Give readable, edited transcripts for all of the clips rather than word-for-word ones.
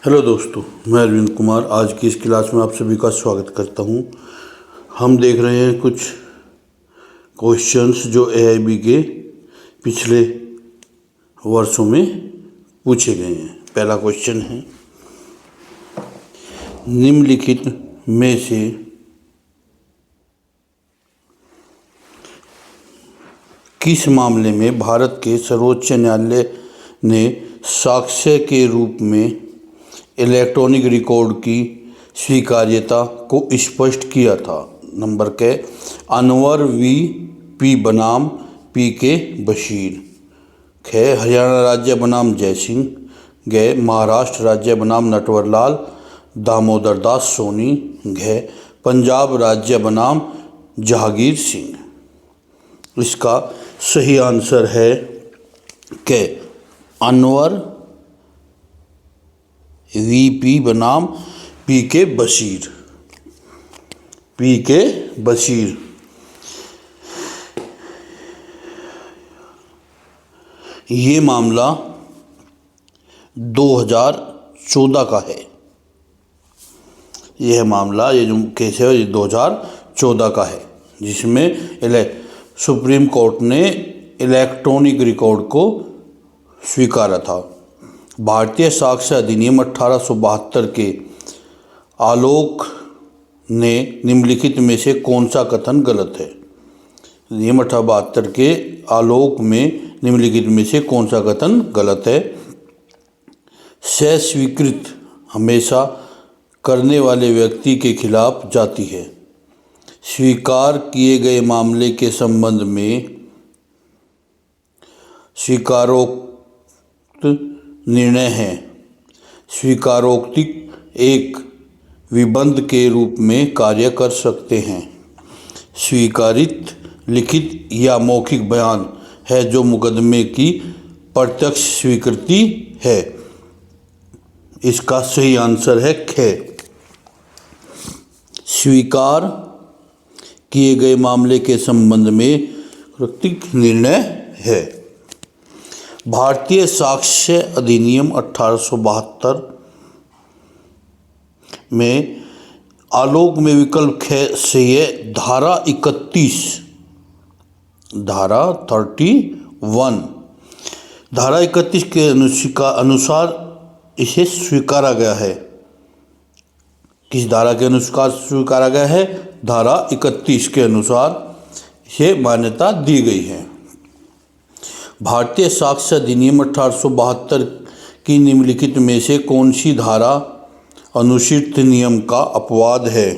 Hello दोस्तों, मैं अरविंद कुमार आज की इस क्लास में आप सभी का स्वागत करता हूं। हम देख रहे हैं कुछ क्वेश्चंस जो एआईबी के पिछले वर्षों में पूछे गए हैं। पहला क्वेश्चन है, निम्नलिखित में से किस मामले में भारत के सर्वोच्च न्यायालय ने साक्ष्य के रूप में इलेक्ट्रॉनिक रिकॉर्ड की स्वीकार्यता को स्पष्ट किया था? नंबर के अनवर वी पी बनाम पी के बशीर। ख हरियाणा राज्य बनाम जय सिंह। ग महाराष्ट्र राज्य बनाम नटवरलाल दामोदर दास सोनी। घ पंजाब राज्य बनाम जहांगीर सिंह। इसका सही आंसर है कि अनवर वीपी बनाम पी के बशीर। पी के बशीर। ये मामला 2014 का है। यह मामला, ये जो केस है, ये 2014 का है, जिसमें सुप्रीम कोर्ट ने इलेक्ट्रॉनिक रिकॉर्ड को स्वीकारा था। भारतीय साक्ष्य अधिनियम 1872 के आलोक ने निम्नलिखित में से कौन सा कथन गलत है? नियम 1872 के आलोक में निम्नलिखित में से कौन सा कथन गलत है? स्वीकृत हमेशा करने वाले व्यक्ति के खिलाफ जाती है। स्वीकार किए गए मामले के संबंध में स्वीकारोक्त निर्णय है। स्वीकारोक्ति एक विबंध के रूप में कार्य कर सकते हैं। स्वीकारित लिखित या मौखिक बयान है जो मुकदमे की प्रत्यक्ष स्वीकृति है। इसका सही आंसर है ख। स्वीकार किए गए मामले के संबंध में कृतिक निर्णय है। भारतीय साक्ष्य अधिनियम 1872 में आलोक में विकल्प ख से ये धारा 31 के अनुसार इसे स्वीकारा गया है। किस धारा के अनुसार स्वीकारा गया है? धारा 31 के अनुसार इसे मान्यता दी गई है। भारतीय साक्ष्य अधिनियम 1872 की निम्नलिखित में से कौन सी धारा अनुच्छेद नियम का अपवाद है?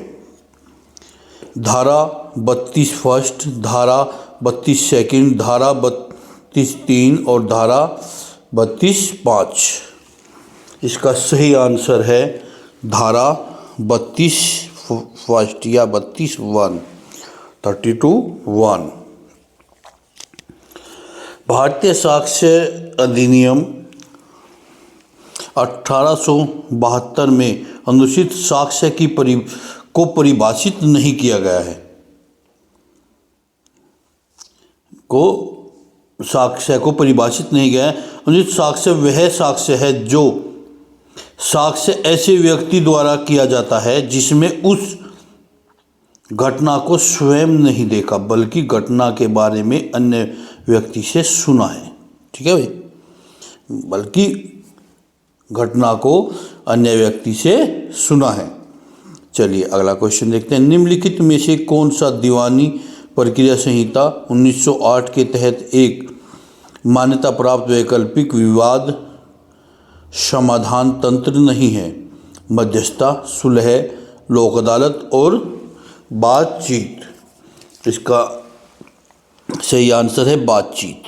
धारा 32 फर्स्ट, धारा 32 सेकंड, धारा 32 3 और धारा 32 5। इसका सही आंसर है धारा 32 फर्स्ट या 32 1, 32(1). भारतीय साक्ष्य अधिनियम 1872 में अनुचित साक्ष्य को परिभाषित नहीं किया गया है। साक्ष्य को परिभाषित नहीं किया है। अनुचित साक्ष्य वह साक्ष्य है जो साक्ष्य ऐसे व्यक्ति द्वारा किया जाता है जिसमें उस घटना को स्वयं नहीं देखा बल्कि घटना के बारे में अन्य व्यक्ति से सुना है। ठीक है भाई, बल्कि घटना को अन्य व्यक्ति से सुना है। चलिए अगला क्वेश्चन देखते हैं। निम्नलिखित में से कौन सा दीवानी प्रक्रिया संहिता 1908 के तहत एक मान्यता प्राप्त वैकल्पिक विवाद समाधान तंत्र नहीं है? मध्यस्थता, सुलह, लोक अदालत और बातचीत। इसका सही आंसर है बातचीत।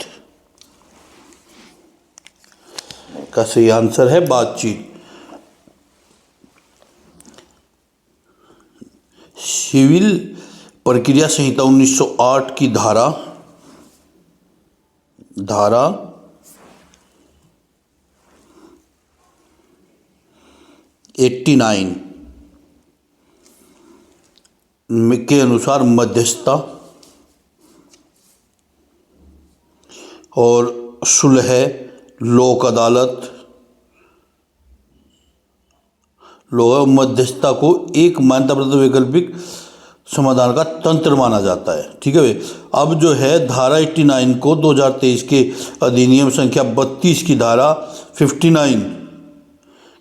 का सही आंसर है बातचीत। सिविल प्रक्रिया संहिता 1908 की धारा 89 के अनुसार मध्यस्थता और सुलह, लोक अदालत लोग मध्यस्थता को एक मान्यता प्राप्त वैकल्पिक समाधान का तंत्र माना जाता है। ठीक है भाई। अब जो है धारा 89 को 2023 के अधिनियम संख्या 32 की धारा 59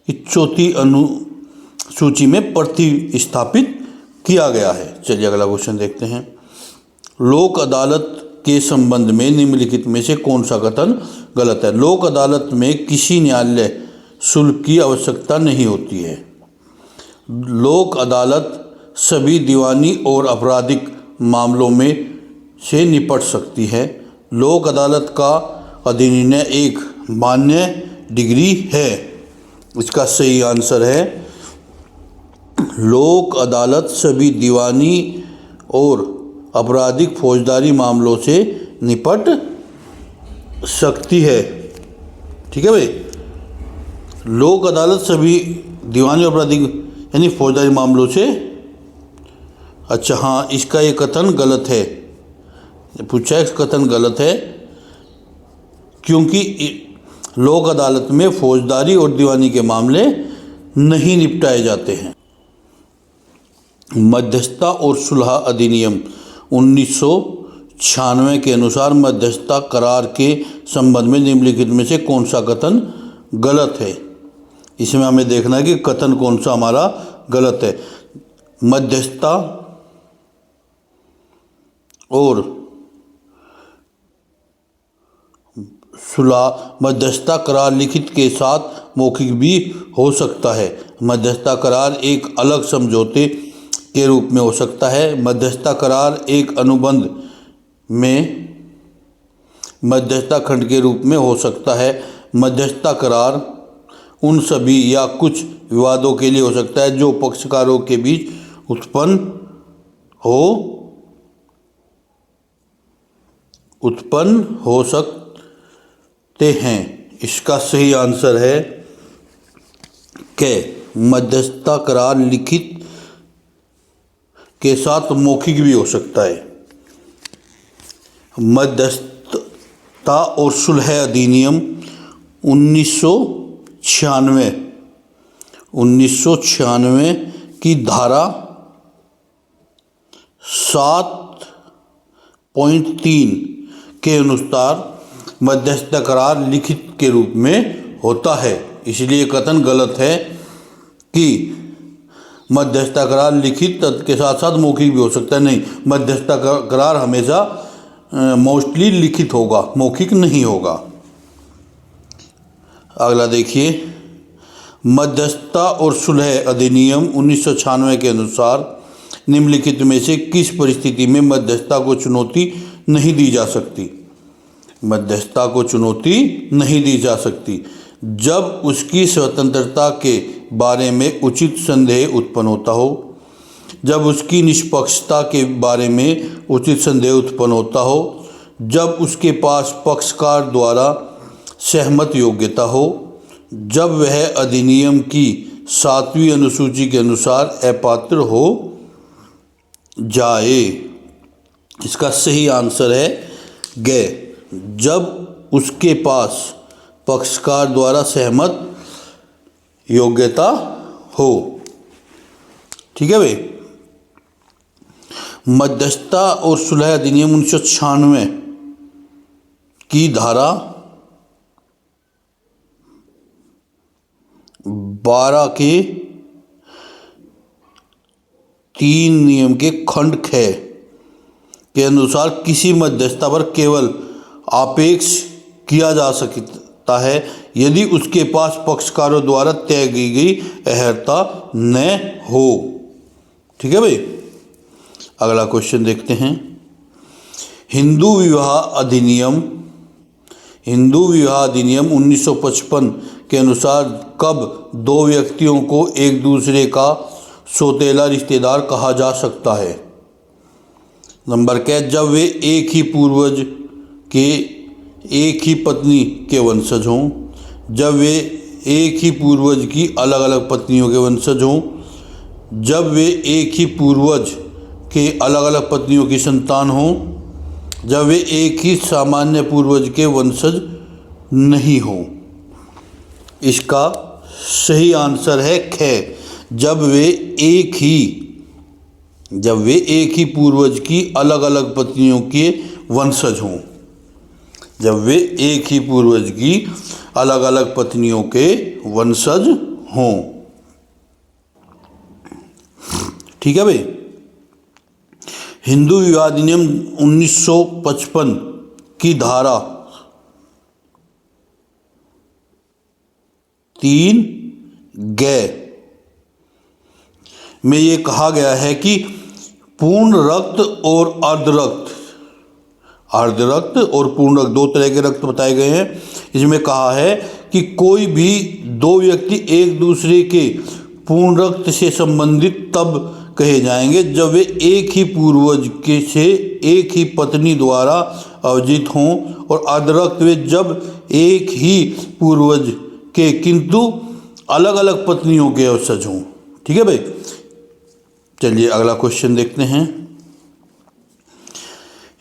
की चौथी अनुसूची में प्रतिस्थापित किया गया है। चलिए अगला क्वेश्चन देखते हैं। लोक अदालत के संबंध में निम्नलिखित में से कौन सा कथन गलत है? लोक अदालत में किसी न्यायालय शुल्क की आवश्यकता नहीं होती है। लोक अदालत सभी दीवानी और आपराधिक मामलों में से निपट सकती है। लोक अदालत का अधिनियम एक मान्य डिग्री है। इसका सही आंसर है लोक अदालत सभी दीवानी और आपराधिक फौजदारी मामलों से निपट सकती है। ठीक है भाई। लोक अदालत सभी दीवानी और आपराधिक यानी फौजदारी मामलों से, अच्छा हाँ, इसका ये कथन गलत है। पूछा है कथन गलत है क्योंकि लोक अदालत में फौजदारी और दीवानी के मामले नहीं निपटाए जाते हैं। मध्यस्थता और सुलह अधिनियम 1996 के अनुसार मध्यस्थता करार के संबंध में निम्नलिखित में से कौन सा कथन गलत है? इसमें हमें देखना है कि कथन कौन सा हमारा गलत है। मध्यस्थता और सुलह, मध्यस्थता करार लिखित के साथ मौखिक भी हो सकता है। मध्यस्थता करार एक अलग समझौते के रूप में हो सकता है। मध्यस्थता करार एक अनुबंध में मध्यस्थता खंड के रूप में हो सकता है। मध्यस्थता करार उन सभी या कुछ विवादों के लिए हो सकता है जो पक्षकारों के बीच उत्पन्न हो सकते हैं। इसका सही आंसर है कि मध्यस्थता करार लिखित के साथ मौखिक भी हो सकता है। मध्यस्थता और सुलह अधिनियम 1996 की धारा 7.3 के अनुसार मध्यस्थता करार लिखित के रूप में होता है। इसलिए कथन गलत है कि मध्यस्थता करार लिखित के साथ साथ मौखिक भी हो सकता है। नहीं, मध्यस्थता करार हमेशा मोस्टली लिखित होगा, मौखिक नहीं होगा। अगला देखिए। मध्यस्थता और सुलह अधिनियम 1996 के अनुसार निम्नलिखित में से किस परिस्थिति में मध्यस्थता को चुनौती नहीं दी जा सकती? मध्यस्थता को चुनौती नहीं दी जा सकती जब उसकी स्वतंत्रता के बारे में उचित संदेह उत्पन्न होता हो, जब उसकी निष्पक्षता के बारे में उचित संदेह उत्पन्न होता हो, जब उसके पास पक्षकार द्वारा सहमत योग्यता हो, जब वह अधिनियम की 7वीं अनुसूची के अनुसार अपात्र हो जाए। इसका सही आंसर है ग, जब उसके पास पक्षकार द्वारा सहमत योग्यता हो। ठीक है भाई। मध्यस्थता और सुलह अधिनियम 1996 की धारा 12 के 3 नियम के खंड ख के अनुसार किसी मध्यस्थता पर केवल आपेक्ष किया जा सकता है यदि उसके पास पक्षकारों द्वारा तय की गई अर्हता न हो। ठीक है भाई। अगला क्वेश्चन देखते हैं। हिंदू विवाह अधिनियम 1955 के अनुसार कब दो व्यक्तियों को एक दूसरे का सौतेला रिश्तेदार कहा जा सकता है? नंबर क्या? जब वे एक ही पूर्वज के एक ही पत्नी के वंशज हों, जब वे एक ही पूर्वज की अलग अलग पत्नियों के वंशज हों, जब वे एक ही पूर्वज के अलग अलग पत्नियों की संतान हों, जब वे एक ही सामान्य पूर्वज के वंशज नहीं हों। इसका सही आंसर है ख, जब वे एक ही पूर्वज की अलग अलग पत्नियों के वंशज हों। जब वे एक ही पूर्वज की अलग अलग पत्नियों के वंशज हों। ठीक है भाई। हिंदू विवाह अधिनियम 1955 की धारा 3 में ये कहा गया है कि पूर्ण रक्त और अर्धरक्त और पूर्ण रक्त, दो तरह के रक्त बताए गए हैं। इसमें कहा है कि कोई भी दो व्यक्ति एक दूसरे के पूर्ण रक्त से संबंधित तब कहे जाएंगे जब वे एक ही पूर्वज के से एक ही पत्नी द्वारा अवजित हों, और अर्धरक्त वे जब एक ही पूर्वज के किंतु अलग अलग पत्नियों के वंशज हों। ठीक है भाई। चलिए अगला क्वेश्चन देखते हैं।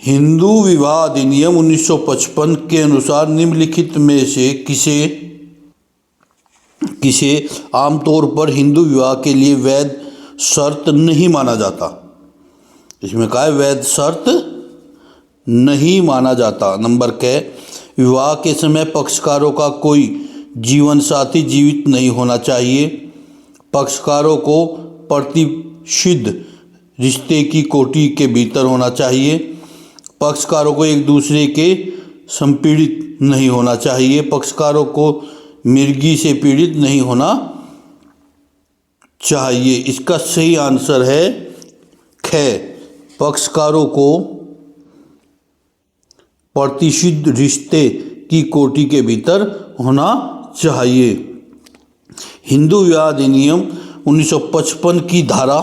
हिंदू विवाह अधिनियम 1955 के अनुसार निम्नलिखित में से किसे आमतौर पर हिंदू विवाह के लिए वैध शर्त नहीं माना जाता। इसमें कहा है वैध शर्त नहीं माना जाता। नंबर क, विवाह के समय पक्षकारों का कोई जीवन साथी जीवित नहीं होना चाहिए। पक्षकारों को प्रतिष्ठित रिश्ते की कोटि के भीतर होना चाहिए। पक्षकारों को एक दूसरे के संपीड़ित नहीं होना चाहिए। पक्षकारों को मिर्गी से पीड़ित नहीं होना चाहिए। इसका सही आंसर है ख, पक्षकारों को प्रतिष्ठित रिश्ते की कोटि के भीतर होना चाहिए। हिंदू विवाह अधिनियम 1955 की धारा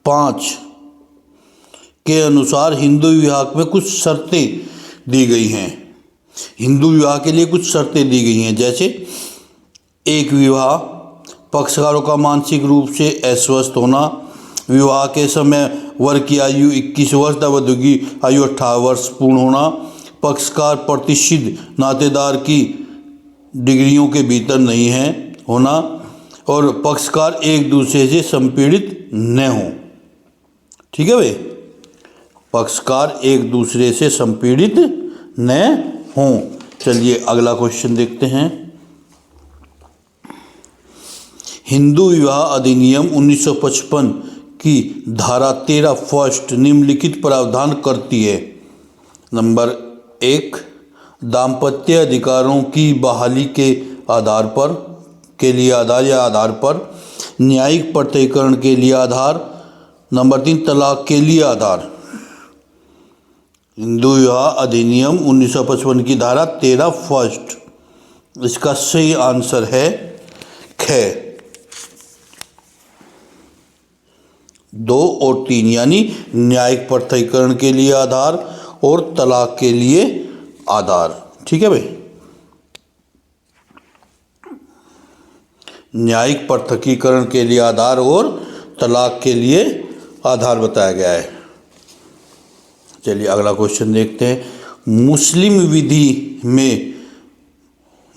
5 के अनुसार हिंदू विवाह में कुछ शर्तें दी गई हैं। हिंदू विवाह के लिए कुछ शर्तें दी गई हैं, जैसे एक, विवाह पक्षकारों का मानसिक रूप से अस्वस्थ होना। विवाह के समय वर की आयु 21 वर्ष तथा वधू की आयु 18 वर्ष पूर्ण होना। पक्षकार प्रतिष्ठित नातेदार की डिग्रियों के भीतर नहीं है होना, और पक्षकार एक दूसरे से संपीड़ित न हों। ठीक है भाई। पक्षकार एक दूसरे से संपीड़ित न हों। चलिए अगला क्वेश्चन देखते हैं। हिंदू विवाह अधिनियम 1955 की धारा 13 फर्स्ट निम्नलिखित प्रावधान करती है। नंबर 1, दाम्पत्य अधिकारों की बहाली के आधार पर न्यायिक पृथक्करण के लिए आधार। नंबर 3, तलाक के लिए आधार। हिंदू विवाह अधिनियम 1955 की धारा 13 फर्स्ट, इसका सही आंसर है ख, 2 और 3, यानी न्यायिक पृथक्करण के लिए आधार और तलाक के लिए आधार। ठीक है भाई। न्यायिक पृथक्करण के लिए आधार और तलाक के लिए आधार बताया गया है। चलिए अगला क्वेश्चन देखते हैं। मुस्लिम विधि में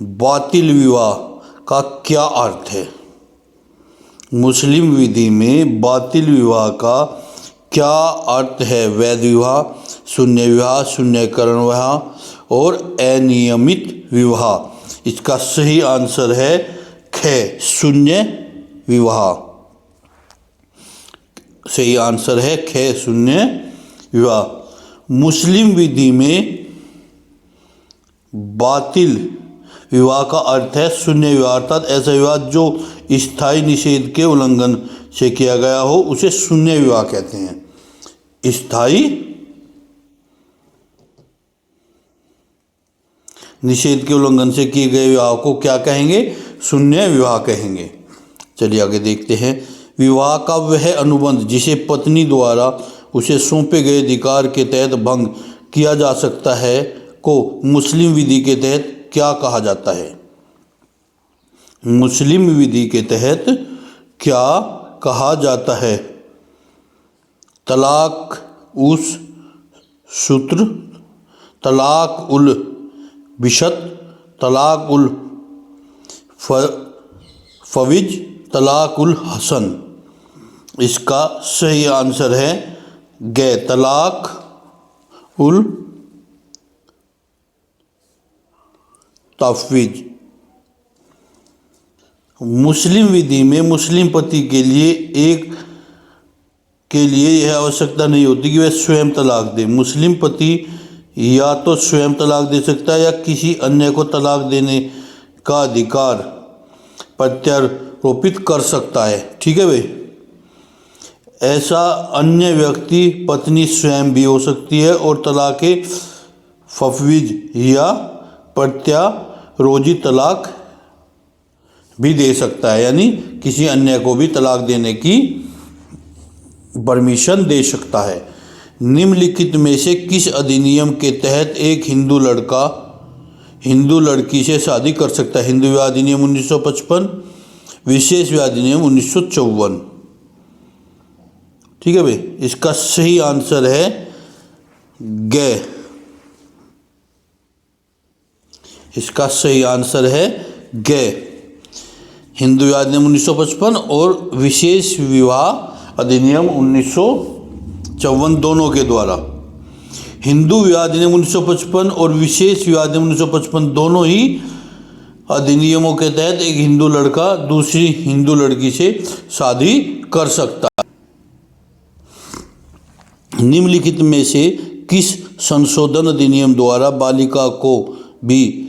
बातिल विवाह का क्या अर्थ है। मुस्लिम विधि में बातिल विवाह का क्या अर्थ है। वैध विवाह, शून्य विवाह, शून्यकरण विवाह और अनियमित विवाह। इसका सही आंसर है ख, शून्य विवाह। सही आंसर है ख, शून्य विवाह। मुस्लिम विधि में बातिल विवाह का अर्थ है शून्य विवाह, अर्थात ऐसा विवाह जो स्थायी निषेध के उल्लंघन से किया गया हो उसे शून्य विवाह कहते हैं। स्थायी निषेध के उल्लंघन से किए गए विवाह को क्या कहेंगे, शून्य विवाह कहेंगे। चलिए आगे देखते हैं। विवाह का वह अनुबंध जिसे पत्नी द्वारा उसे सौंपे गए अधिकार के तहत भंग किया जा सकता है को मुस्लिम विधि के तहत क्या कहा जाता है। मुस्लिम विधि के तहत क्या कहा जाता है। तलाक उस सूत्र, तलाक उल बिशत, तलाक उल फविज तलाक उल हसन। इसका सही आंसर है ग, तलाक उल तफवीज। मुस्लिम विधि में मुस्लिम पति के लिए यह आवश्यकता नहीं होती कि वह स्वयं तलाक दे। मुस्लिम पति या तो स्वयं तलाक दे सकता है या किसी अन्य को तलाक देने का अधिकार प्रत्यारोपित कर सकता है। ठीक है भाई। ऐसा अन्य व्यक्ति पत्नी स्वयं भी हो सकती है और तलाक फफवीज या प्रत्यारोपित तलाक भी दे सकता है, यानी किसी अन्य को भी तलाक देने की परमिशन दे सकता है। निम्नलिखित में से किस अधिनियम के तहत एक हिंदू लड़का हिंदू लड़की से शादी कर सकता है? हिंदू विवाह अधिनियम 1955, विशेष विवाह अधिनियम 1954। ठीक है भाई। इसका सही आंसर है ग। इसका सही आंसर है ग, हिंदू विवाह अधिनियम 1955 और विशेष विवाह अधिनियम 1954 दोनों के द्वारा। हिंदू विवाह अधिनियम 1955 और विशेष विवाह अधिनियम 1955 दोनों ही अधिनियमों के तहत एक हिंदू लड़का दूसरी हिंदू लड़की से शादी कर सकता है। निम्नलिखित में से किस संशोधन अधिनियम द्वारा बालिका को भी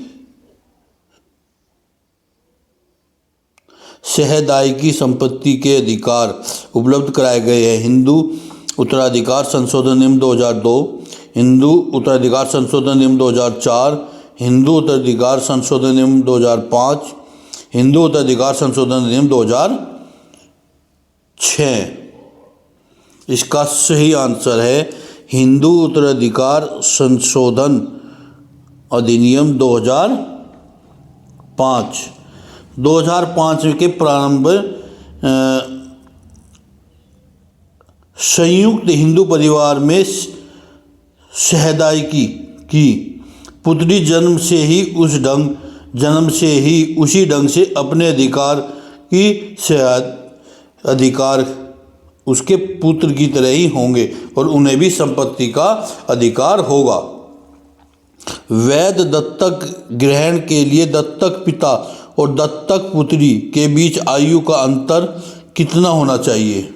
सहदायिकी संपत्ति के अधिकार उपलब्ध कराए गए हैं? हिंदू उत्तराधिकार संशोधन नियम 2002, हिंदू उत्तराधिकार संशोधन नियम 2004, हिंदू उत्तराधिकार संशोधन नियम 2005, हिंदू उत्तराधिकार संशोधन नियम 2006। इसका सही आंसर है हिंदू उत्तराधिकार संशोधन अधिनियम 2005। 2005 के प्रारंभ संयुक्त हिंदू परिवार में सहदायिकी की पुत्री जन्म से ही उसी ढंग से अपने अधिकार उसके पुत्र की तरह ही होंगे और उन्हें भी संपत्ति का अधिकार होगा। वैध दत्तक ग्रहण के लिए दत्तक पिता और दत्तक पुत्री के बीच आयु का अंतर कितना होना चाहिए?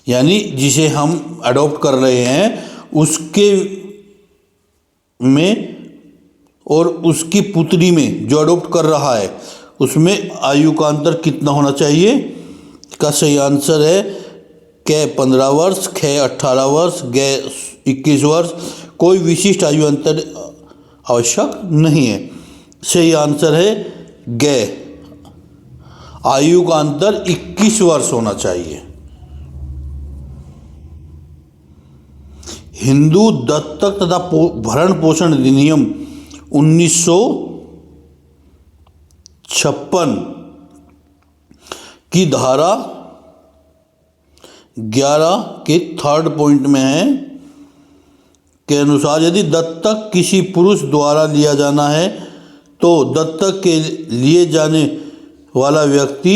यानी जिसे हम अडॉप्ट कर रहे हैं उसके में और उसकी पुत्री में जो अडॉप्ट कर रहा है उसमें आयु का अंतर कितना होना चाहिए? इसका सही आंसर है क 15 वर्ष, ख 18 वर्ष, ग 21 वर्ष। कोई विशिष्ट आयु अंतर आवश्यक नहीं है। सही आंसर है ग, आयु का अंतर 21 वर्ष होना चाहिए। हिंदू दत्तक तथा भरण पोषण अधिनियम 1956 की धारा 11 के थर्ड पॉइंट में है के अनुसार यदि दत्तक किसी पुरुष द्वारा लिया जाना है तो दत्तक के लिए जाने वाला व्यक्ति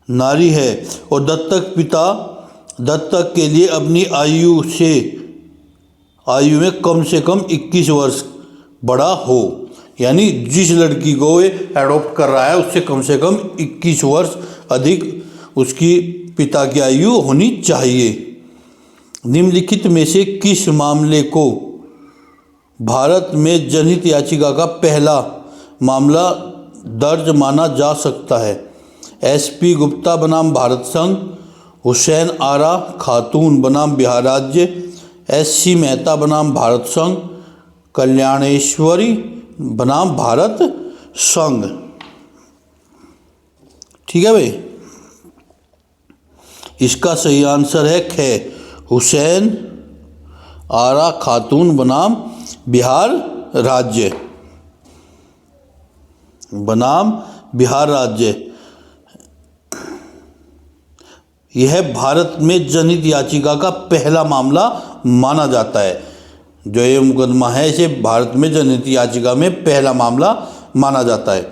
नारी है और दत्तक पिता दत्तक के लिए अपनी आयु में कम से कम 21 वर्ष बड़ा हो। यानी जिस लड़की को वे एडॉप्ट कर रहा है उससे कम से कम 21 वर्ष अधिक उसकी पिता की आयु होनी चाहिए। निम्नलिखित में से किस मामले को भारत में जनहित याचिका का पहला मामला दर्ज माना जा सकता है? SP गुप्ता बनाम भारत संघ, हुसैन आरा खातून बनाम बिहार राज्य, SC मेहता बनाम भारत संघ, कल्याणेश्वरी बनाम भारत संघ। ठीक है भाई। इसका सही आंसर है ख, हुसैन आरा खातून बनाम बिहार राज्य बनाम बिहार राज्य। यह भारत में जनहित याचिका का पहला मामला माना जाता है। जो ये मुकदमा है इसे भारत में जनहित याचिका में पहला मामला माना जाता है।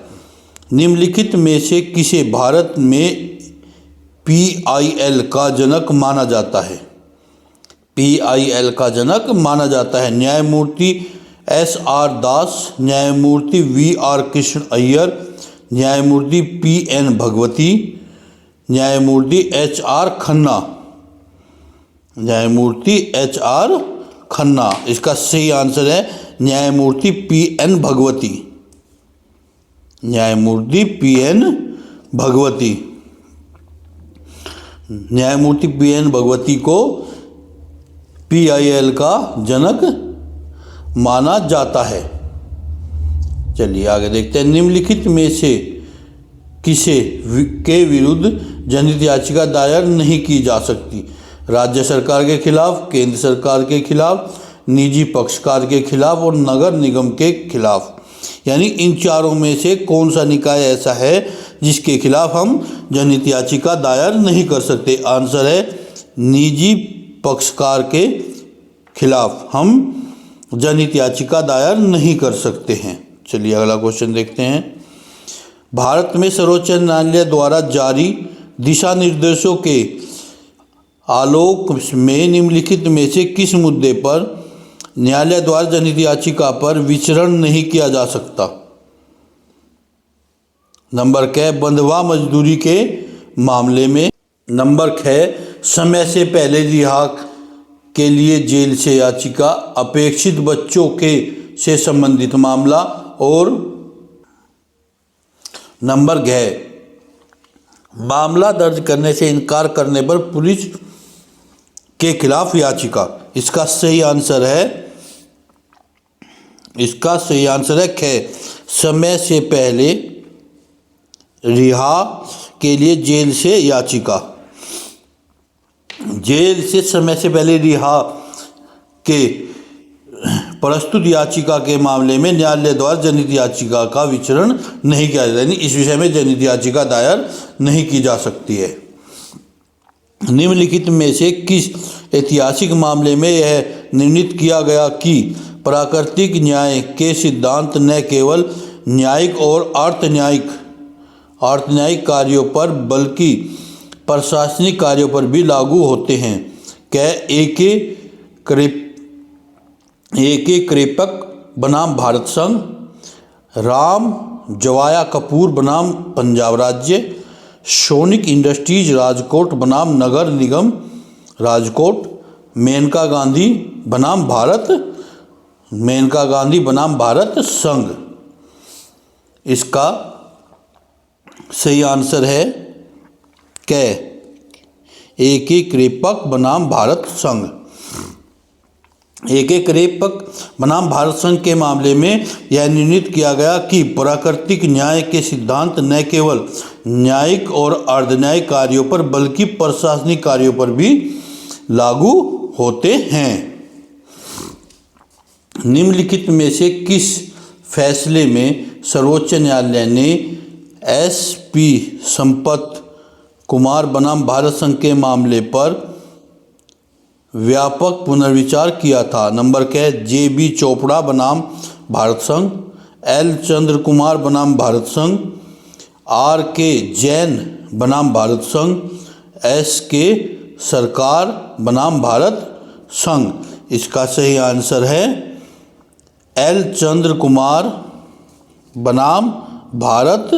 निम्नलिखित में से किसे भारत में PIL का जनक माना जाता है? PIL का जनक माना जाता है न्यायमूर्ति SR दास, न्यायमूर्ति VR कृष्ण अय्यर, न्यायमूर्ति PN भगवती, न्यायमूर्ति HR खन्ना। न्यायमूर्ति HR खन्ना। इसका सही आंसर है न्यायमूर्ति PN भगवती। न्यायमूर्ति PN भगवती। न्यायमूर्ति PN भगवती को PIL का जनक माना जाता है। चलिए आगे देखते हैं। निम्नलिखित में से किसे के विरुद्ध जनहित याचिका दायर नहीं की जा सकती? राज्य सरकार के खिलाफ, केंद्र सरकार के खिलाफ, निजी पक्षकार के खिलाफ और नगर निगम के खिलाफ। यानी इन चारों में से कौन सा निकाय ऐसा है जिसके खिलाफ हम जनहित याचिका दायर नहीं कर सकते? आंसर है निजी पक्षकार के खिलाफ हम जनहित याचिका दायर नहीं कर सकते हैं। चलिए अगला क्वेश्चन देखते हैं। भारत में सर्वोच्च न्यायालय द्वारा जारी दिशा निर्देशों के आलोक में निम्नलिखित में से किस मुद्दे पर न्यायालय द्वारा जनहित याचिका पर विचरण नहीं किया जा सकता? नंबर क बंधुआ मजदूरी के मामले में, नंबर ख समय से पहले रिहा के लिए जेल से याचिका, अपेक्षित बच्चों के से संबंधित मामला, और नंबर घ मामला दर्ज करने से इनकार करने पर पुलिस के खिलाफ याचिका। इसका सही आंसर है ख समय से पहले रिहा के लिए जेल से याचिका। जेल से समय से पहले रिहा के प्रस्तुत याचिका के मामले में न्यायालय द्वारा जनहित याचिका का विचरण नहीं किया जाता, यानी इस विषय में जनहित याचिका दायर नहीं की जा सकती है। निम्नलिखित में से किस ऐतिहासिक मामले में यह निर्णीत किया गया कि प्राकृतिक न्याय के सिद्धांत न केवल न्यायिक और अर्धन्यायिक कार्यों पर बल्कि प्रशासनिक कार्यों पर भी लागू होते हैं? AK कृपक बनाम भारत संघ, राम जवाया कपूर बनाम पंजाब राज्य, सोनिक इंडस्ट्रीज राजकोट बनाम नगर निगम राजकोट, मेनका गांधी बनाम भारत संघ। इसका सही आंसर है AK कृपक बनाम भारत संघ। AK कृपक बनाम भारत संघ के मामले में यह निर्णीत किया गया कि प्राकृतिक न्याय के सिद्धांत न केवल न्यायिक और अर्धन्यायिक कार्यों पर बल्कि प्रशासनिक कार्यों पर भी लागू होते हैं। निम्नलिखित में से किस फैसले में सर्वोच्च न्यायालय ने SP संपत कुमार बनाम भारत संघ के मामले पर व्यापक पुनर्विचार किया था? नंबर क JB चोपड़ा बनाम भारत संघ, L चंद्र कुमार बनाम भारत संघ, RK जैन बनाम भारत संघ, SK सरकार बनाम भारत संघ। इसका सही आंसर है L चंद्र कुमार बनाम भारत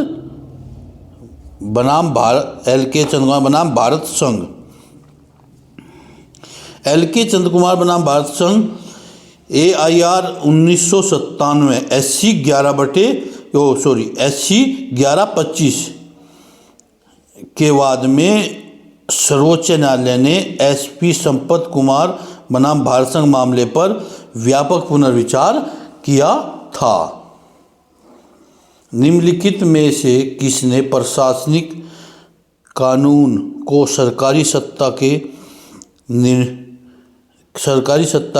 LK चंद्र कुमार बनाम भारत संघ। LK चंद्र कुमार बनाम भारत संघ AIR 1997 SC 11/25 के बाद में सर्वोच्च न्यायालय ने SP संपत कुमार बनाम भारत संघ मामले पर व्यापक पुनर्विचार किया था। निम्नलिखित में से किसने प्रशासनिक कानून को सरकारी सत्ता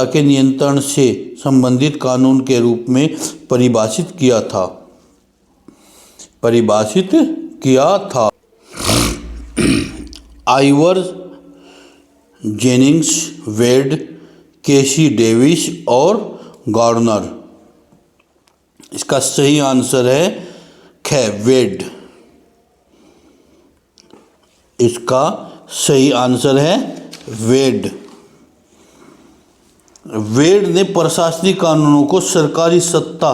के नियंत्रण से संबंधित कानून के रूप में परिभाषित किया था? आइवर जेनिंग्स, वेड, केसी डेविस और गार्डनर। इसका सही आंसर है ख वेड। इसका सही आंसर है वेड। वेड ने प्रशासनिक कानूनों को सरकारी सत्ता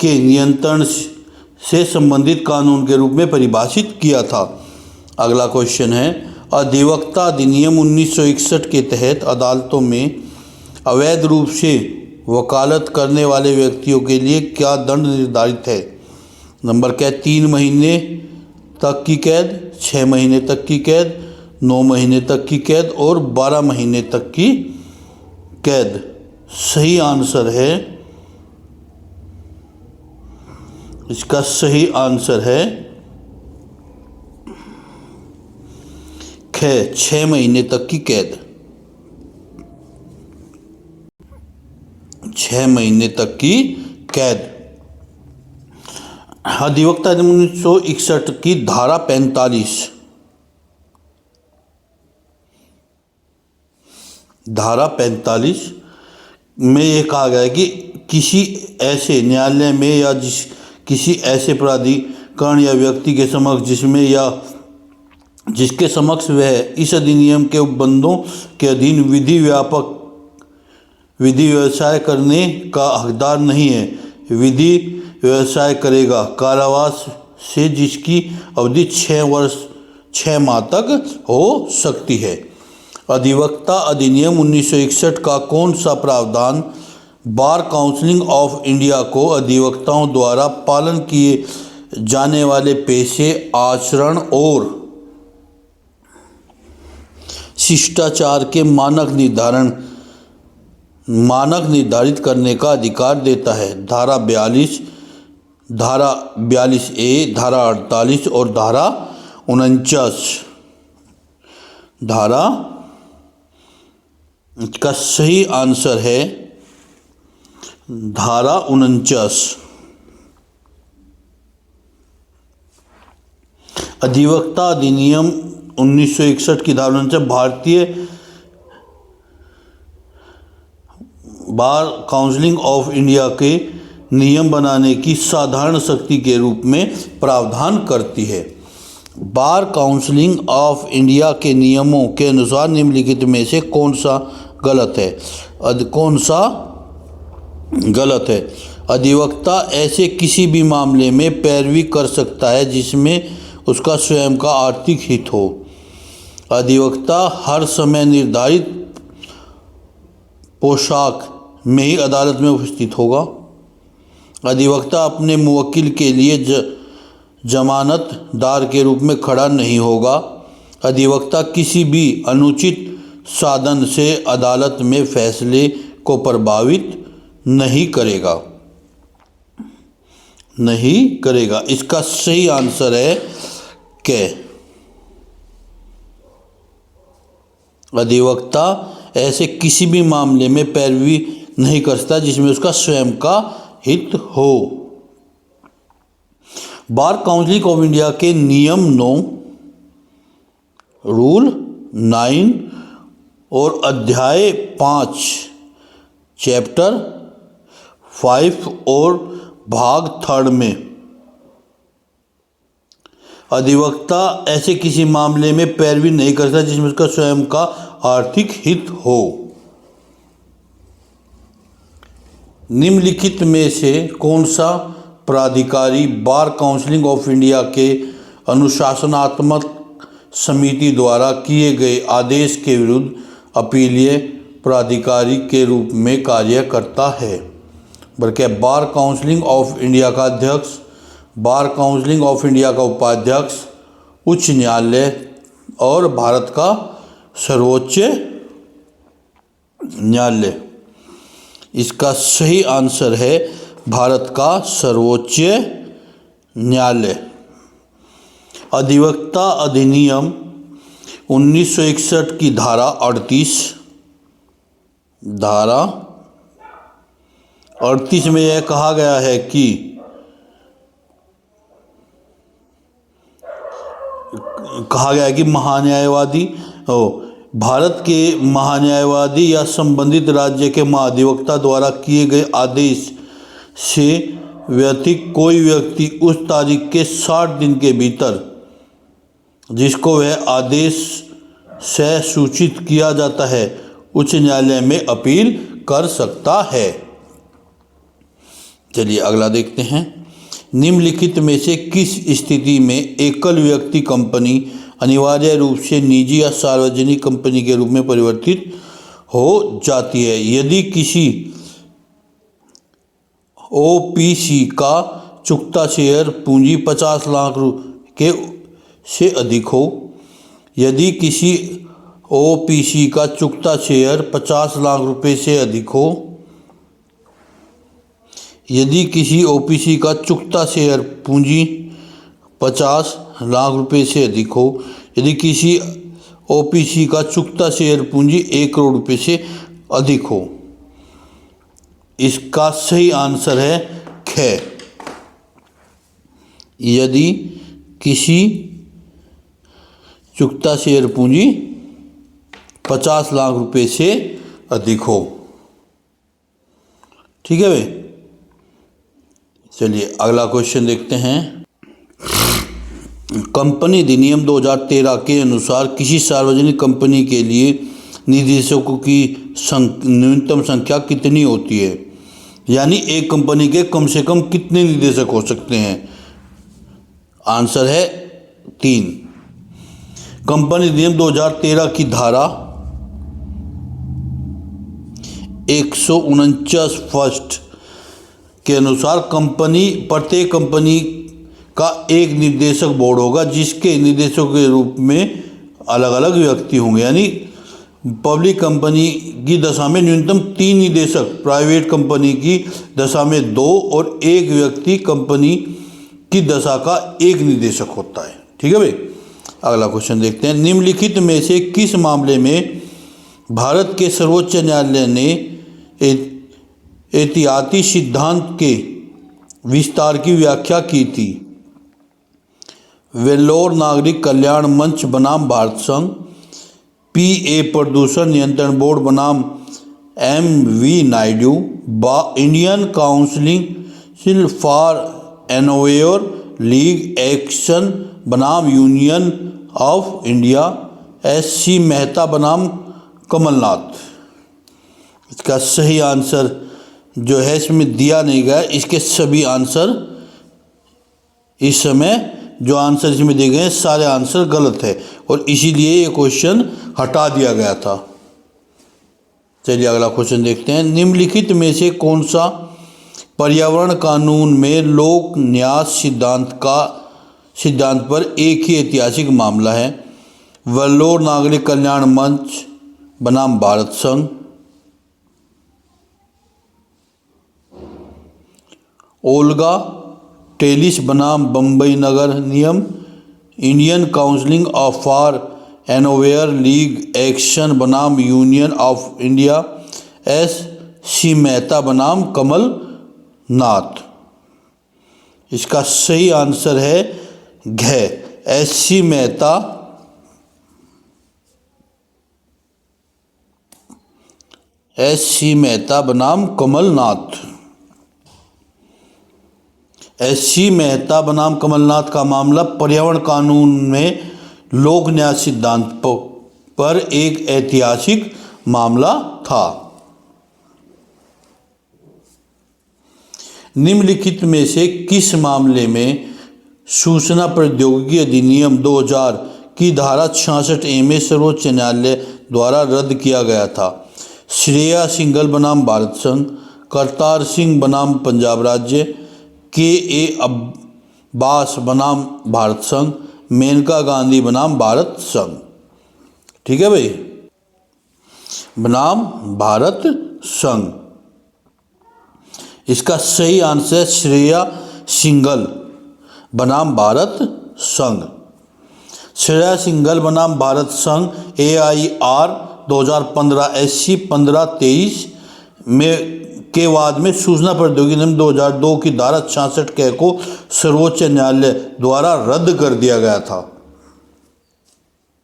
के नियंत्रण से संबंधित कानून के रूप में परिभाषित किया था। अगला क्वेश्चन है, अधिवक्ता अधिनियम 1961 के तहत अदालतों में अवैध रूप से वकालत करने वाले व्यक्तियों के लिए क्या दंड निर्धारित है? नंबर क्या है? 3 महीने तक की कैद, 6 महीने तक की कैद, 9 महीने तक की कैद और 12 महीने तक की कैद। सही आंसर है, इसका सही आंसर है ख 6 महीने तक की कैद। 6 महीने तक की कैद। अधिवक्ता अधिनियम 1961 की धारा 45, धारा 45 में यह कहा गया है कि किसी ऐसे न्यायालय में या किसी ऐसे प्राधिकरण या व्यक्ति के समक्ष जिसके समक्ष वह इस अधिनियम के उपबंधों के अधीन विधि व्यवसाय करने का हकदार नहीं है, विधि व्यवसाय करेगा, कारावास से जिसकी अवधि 6 माह तक हो सकती है। अधिवक्ता अधिनियम 1961 का कौन सा प्रावधान बार काउंसिल ऑफ इंडिया को अधिवक्ताओं द्वारा पालन किए जाने वाले पेशे, आचरण और शिष्टाचार के मानक निर्धारित करने का अधिकार देता है? धारा 42, धारा 42A, धारा 48 और धारा 49। धारा, इसका सही आंसर है धारा 49। अधिवक्ता अधिनियम 1961 की धारा 49 भारतीय बार काउंसिल ऑफ इंडिया के नियम बनाने की साधारण शक्ति के रूप में प्रावधान करती है। बार काउंसिल ऑफ इंडिया के नियमों के अनुसार निम्नलिखित में से कौन सा गलत है? अधिवक्ता ऐसे किसी भी मामले में पैरवी कर सकता है जिसमें उसका स्वयं का आर्थिक हित हो। अधिवक्ता हर समय निर्धारित पोशाक में ही अदालत में उपस्थित होगा। अधिवक्ता अपने मुवक्किल के लिए जमानतदार के रूप में खड़ा नहीं होगा। अधिवक्ता किसी भी अनुचित साधन से अदालत में फैसले को प्रभावित नहीं करेगा। इसका सही आंसर है क। अधिवक्ता ऐसे किसी भी मामले में पैरवी नहीं कर सकता जिसमें उसका स्वयं का हित हो। बार काउंसिल ऑफ इंडिया के नियम 9, रूल 9 और अध्याय 5, चैप्टर 5 और भाग 3 में अधिवक्ता ऐसे किसी मामले में पैरवी नहीं कर सकता जिसमें उसका स्वयं का आर्थिक हित हो। निम्नलिखित में से कौन सा प्राधिकारी बार काउंसिल ऑफ इंडिया के अनुशासनात्मक समिति द्वारा किए गए आदेश के विरुद्ध अपीलीय प्राधिकारी के रूप में कार्य करता है? बल्कि बार काउंसिल ऑफ इंडिया का अध्यक्ष, बार काउंसिल ऑफ इंडिया का उपाध्यक्ष, उच्च न्यायालय और भारत का सर्वोच्च न्यायालय। इसका सही आंसर है भारत का सर्वोच्च न्यायालय। अधिवक्ता अधिनियम 1961 की धारा 38, धारा 38 में यह कहा गया है कि महान्यायवादी भारत के महान्यायवादी या संबंधित राज्य के महाधिवक्ता द्वारा किए गए आदेश से व्यतिक कोई व्यक्ति उस तारीख के 60 दिन के भीतर जिसको वह आदेश से सूचित किया जाता है उच्च न्यायालय में अपील कर सकता है। चलिए अगला देखते हैं। निम्नलिखित में से किस स्थिति में एकल व्यक्ति कंपनी अनिवार्य रूप से निजी या सार्वजनिक कंपनी के रूप में परिवर्तित हो जाती है? यदि किसी ओपीसी का चुकता शेयर पूंजी 50 लाख के से अधिक हो। यदि किसी ओपीसी का चुकता शेयर 50 लाख रुपए से अधिक हो। यदि किसी ओपीसी का चुकता शेयर पूंजी 50 लाख रुपए से अधिक हो। यदि किसी ओपीसी का चुकता शेयर पूंजी 1 करोड़ रुपए से अधिक हो। इसका सही आंसर है ख। यदि किसी चुकता शेयर पूंजी 50 लाख रुपए से अधिक हो। ठीक है भाई। चलिए अगला क्वेश्चन देखते हैं। कंपनी अधिनियम 2013 के अनुसार किसी सार्वजनिक कंपनी के लिए निदेशकों की न्यूनतम संख्या कितनी होती है? यानी एक कंपनी के कम से कम कितने निदेशक हो सकते हैं? आंसर है 3। कंपनी अधिनियम 2013 की धारा 149 फर्स्ट के अनुसार प्रत्येक कंपनी का एक निदेशक बोर्ड होगा जिसके निदेशकों के रूप में अलग अलग व्यक्ति होंगे। यानी पब्लिक कंपनी की दशा में न्यूनतम 3 निदेशक, प्राइवेट कंपनी की दशा में 2 और एक व्यक्ति कंपनी की दशा का 1 निदेशक होता है। ठीक है भाई। अगला क्वेश्चन देखते हैं। निम्नलिखित में से किस मामले में भारत के सर्वोच्च न्यायालय ने एहतियाती सिद्धांत के विस्तार की व्याख्या की थी? वेल्लोर नागरिक कल्याण मंच बनाम भारत संघ, पीए प्रदूषण नियंत्रण बोर्ड बनाम MV Naidu, Indian Council for innovator league action बनाम Union of India, SC Mehta बनाम कमलनाथ। इसका सही आंसर जो है इसमें दिया नहीं गया। इसके सभी आंसर इस समय जो आंसर इसमें दिए गए हैं सारे आंसर गलत है और इसीलिए ये क्वेश्चन हटा दिया गया था। चलिए अगला क्वेश्चन देखते हैं। निम्नलिखित में से कौन सा पर्यावरण कानून में लोक न्यास सिद्धांत पर एक ही ऐतिहासिक मामला है? वेल्लोर नागरिक कल्याण मंच बनाम भारत संघ, ओल्गा टेलिस बनाम बम्बई नगर निगम, Indian Council for innovator league action बनाम Union of India, S C Mehta बनाम कमल नाथ। इसका सही आंसर है घ, एस सी मेहता बनाम कमलनाथ। एस.सी. मेहता बनाम कमलनाथ का मामला पर्यावरण कानून में लोक न्याय सिद्धांत पर एक ऐतिहासिक मामला था। निम्नलिखित में से किस मामले में सूचना प्रौद्योगिकी अधिनियम 2000 की धारा 66A में सर्वोच्च न्यायालय द्वारा रद्द किया गया था? श्रेया सिंघल बनाम भारत संघ, करतार सिंह बनाम पंजाब राज्य, के अब्बास बनाम भारत संघ, मेनका गांधी बनाम भारत संघ। ठीक है भाई, बनाम भारत संघ। इसका सही आंसर श्रेया सिंघल बनाम भारत संघ। श्रेया सिंघल बनाम भारत संघ AIR 2015 SC 1523 में के बाद में सूचना प्रौद्योगिकी नियम 2002 की धारा 66 को सर्वोच्च न्यायालय द्वारा रद्द कर दिया गया था।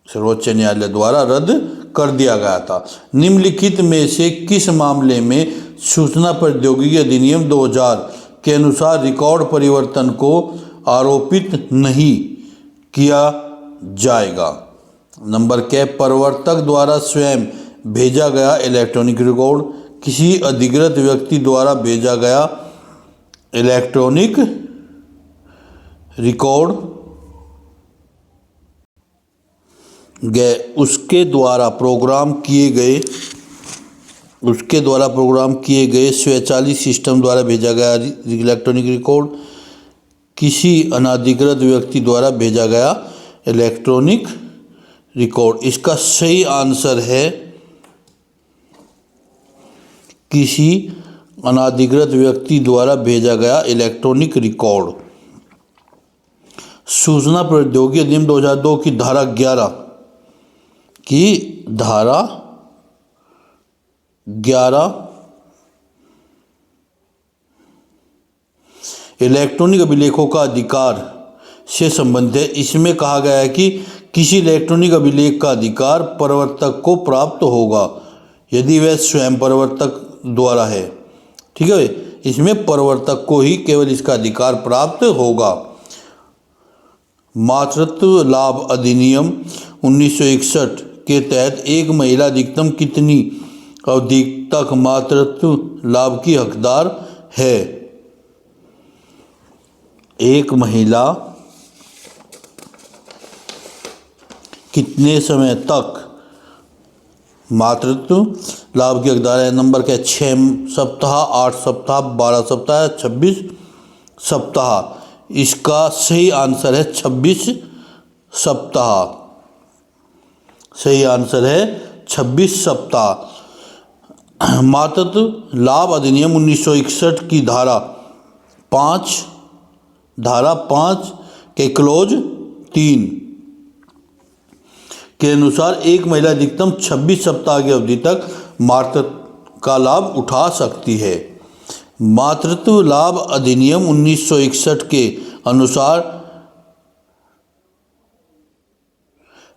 सर्वोच्च न्यायालय द्वारा रद्द कर दिया गया था। निम्नलिखित में से किस मामले में सूचना प्रौद्योगिकी अधिनियम 2000 के अनुसार रिकॉर्ड परिवर्तन को आरोपित नहीं किया जाएगा। नंबर क्या? प्रवर्तक द्वारा स्वयं भेजा गया इलेक्ट्रॉनिक रिकॉर्ड, किसी अधिकृत व्यक्ति द्वारा भेजा गया इलेक्ट्रॉनिक रिकॉर्ड उसके द्वारा प्रोग्राम किए गए स्वचालित सिस्टम द्वारा भेजा गया इलेक्ट्रॉनिक रिकॉर्ड, किसी अनधिकृत व्यक्ति द्वारा भेजा गया इलेक्ट्रॉनिक रिकॉर्ड। इसका सही आंसर है किसी अनधिकृत व्यक्ति द्वारा भेजा गया इलेक्ट्रॉनिक रिकॉर्ड। सूचना प्रौद्योगिकी अधिनियम 2002 की धारा 11 इलेक्ट्रॉनिक अभिलेखों का अधिकार से संबंधित है। इसमें कहा गया है कि किसी इलेक्ट्रॉनिक अभिलेख का अधिकार प्रवर्तक को प्राप्त होगा यदि वह स्वयं प्रवर्तक द्वारा है। ठीक है, इसमें प्रवर्तक को ही केवल इसका अधिकार प्राप्त होगा। मातृत्व लाभ अधिनियम 1961 के तहत एक महिला अधिकतम कितनी अवधि तक मातृत्व लाभ की हकदार है? एक महिला कितने समय तक मातृत्व लाभ की हकदार है? नंबर क्या? 6 सप्ताह, 8 सप्ताह, 12 सप्ताह, 26 सप्ताह। इसका सही आंसर है 26 सप्ताह। सही आंसर है 26 सप्ताह। मातृत्व लाभ अधिनियम 1961 की धारा 5 के क्लोज 3 के अनुसार एक महिला अधिकतम 26 सप्ताह की अवधि तक मातृत्व का लाभ उठा सकती है। मातृत्व लाभ अधिनियम 1961 के अनुसार